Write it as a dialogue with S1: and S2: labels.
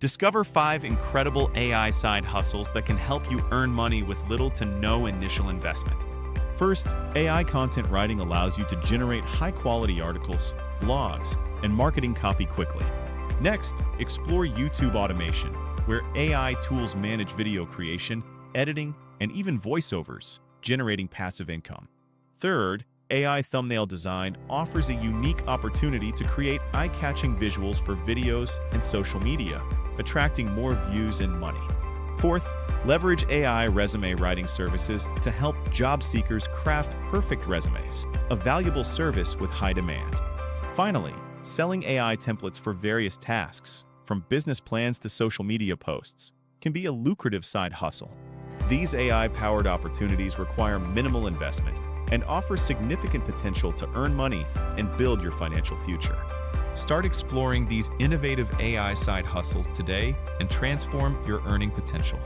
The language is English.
S1: Discover 5 incredible AI side hustles that can help you earn money with little to no initial investment. First, AI content writing allows you to generate high-quality articles, blogs, and marketing copy quickly. Next, explore YouTube automation, where AI tools manage video creation, editing, and even voiceovers, generating passive income. Third, AI thumbnail design offers a unique opportunity to create eye-catching visuals for videos and social media, attracting more views and money. Fourth, leverage AI resume writing services to help job seekers craft perfect resumes, a valuable service with high demand. Finally, selling AI templates for various tasks, from business plans to social media posts, can be a lucrative side hustle. These AI-powered opportunities require minimal investment and offer significant potential to earn money and build your financial future. Start exploring these innovative AI side hustles today and transform your earning potential.